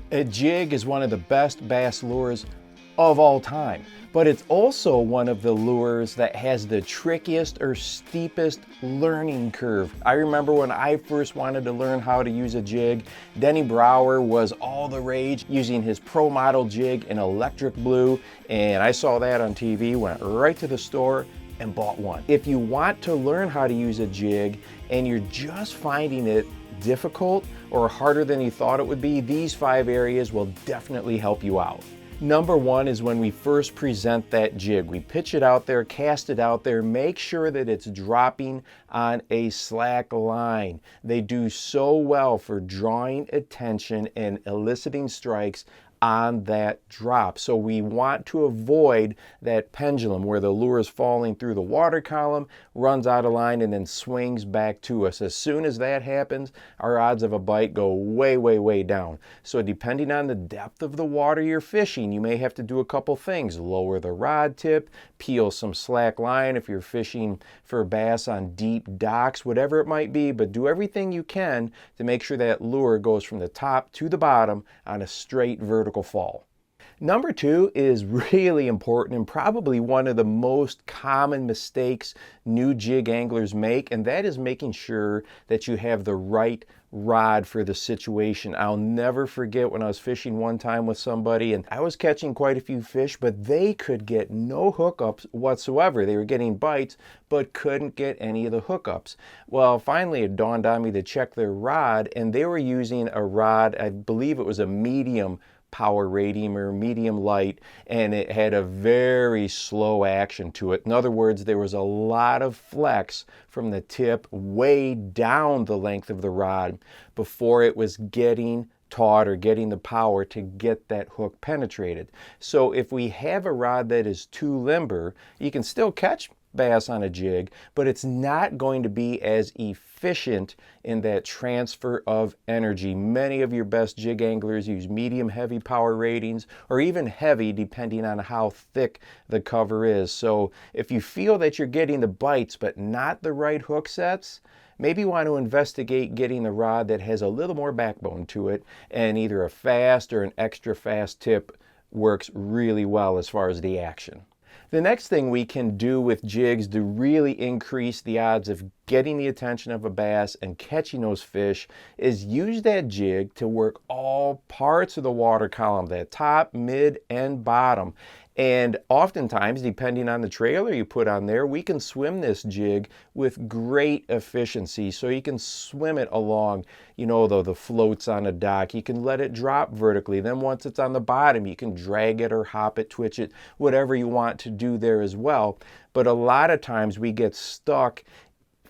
A jig is one of the best bass lures of all time, but it's also one of the lures that has the trickiest or steepest learning curve. I remember when I first wanted to learn how to use a jig, Denny Brower was all the rage using his pro model jig in electric blue, and I saw that on TV, went right to the store and bought one. If you want to learn how to use a jig and you're just finding it difficult or harder than you thought it would be, these 5 areas will definitely help you out. Number 1 is when we first present that jig. We pitch it out there, cast it out there, make sure that it's dropping on a slack line. They do so well for drawing attention and eliciting strikes on that drop. So we want to avoid that pendulum where the lure is falling through the water column, runs out of line, and then swings back to us. As soon as that happens, our odds of a bite go way, way, way down. So depending on the depth of the water you're fishing, you may have to do a couple things. Lower the rod tip, peel some slack line if you're fishing for bass on deep docks, whatever it might be, but do everything you can to make sure that lure goes from the top to the bottom on a straight vertical fall. Number 2 is really important and probably one of the most common mistakes new jig anglers make, and that is making sure that you have the right rod for the situation. I'll never forget when I was fishing one time with somebody and I was catching quite a few fish, but they could get no hookups whatsoever. They were getting bites but couldn't get any of the hookups. Well, finally it dawned on me to check their rod, and they were using a rod, I believe it was a medium power rating or medium light, and it had a very slow action to it. In other words, there was a lot of flex from the tip way down the length of the rod before it was getting taut or getting the power to get that hook penetrated. So if we have a rod that is too limber, you can still catch bass on a jig, but it's not going to be as efficient in that transfer of energy. Many of your best jig anglers use medium heavy power ratings or even heavy depending on how thick the cover is. So if you feel that you're getting the bites but not the right hook sets, maybe you want to investigate getting a rod that has a little more backbone to it, and either a fast or an extra fast tip works really well as far as the action. The next thing we can do with jigs to really increase the odds of getting the attention of a bass and catching those fish is use that jig to work all parts of the water column, that top, mid, and bottom. And oftentimes, depending on the trailer you put on there, we can swim this jig with great efficiency. So you can swim it along, the floats on a dock. You can let it drop vertically. Then once it's on the bottom, you can drag it or hop it, twitch it, whatever you want to do there as well. But a lot of times we get stuck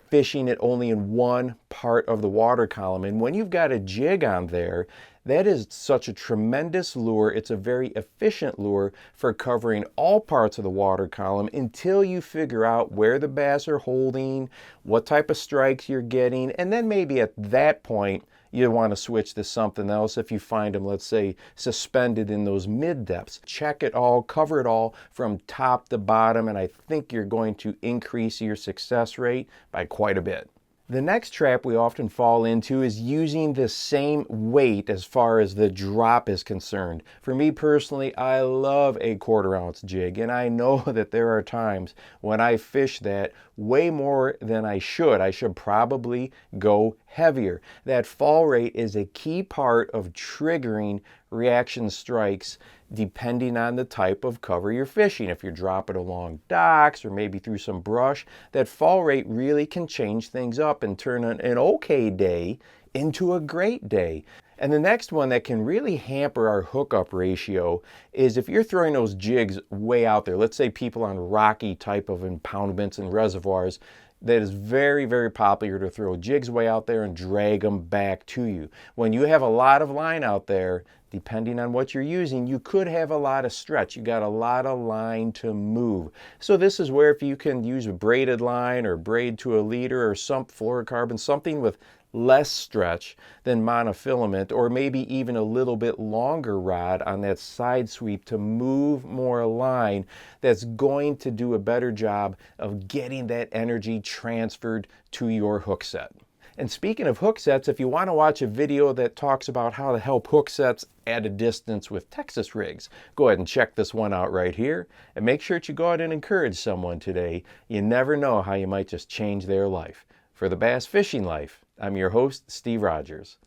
fishing it only in one part of the water column. And when you've got a jig on there, that is such a tremendous lure. It's a very efficient lure for covering all parts of the water column until you figure out where the bass are holding, what type of strikes you're getting, and then maybe at that point you want to switch to something else if you find them, let's say, suspended in those mid depths. Check it all, cover it all from top to bottom, and I think you're going to increase your success rate by quite a bit. The next trap we often fall into is using the same weight as far as the drop is concerned. For me personally, I love a 1/4 ounce jig, and I know that there are times when I fish that way more than I should. I should probably go heavier. That fall rate is a key part of triggering reaction strikes depending on the type of cover you're fishing. If you're dropping along docks or maybe through some brush, that fall rate really can change things up and turn an okay day into a great day. And the next one that can really hamper our hookup ratio is if you're throwing those jigs way out there. Let's say people on rocky type of impoundments and reservoirs, that is very, very popular to throw jigs way out there and drag them back to you. When you have a lot of line out there, depending on what you're using, you could have a lot of stretch. You got a lot of line to move. So this is where if you can use a braided line or braid to a leader or some fluorocarbon, something with less stretch than monofilament, or maybe even a little bit longer rod on that side sweep to move more line, that's going to do a better job of getting that energy transferred to your hook set. And speaking of hook sets, if you want to watch a video that talks about how to help hook sets at a distance with Texas rigs, go ahead and check this one out right here. And make sure that you go out and encourage someone today. You never know how you might just change their life. For the Bass Fishing Life, I'm your host, Steve Rogers.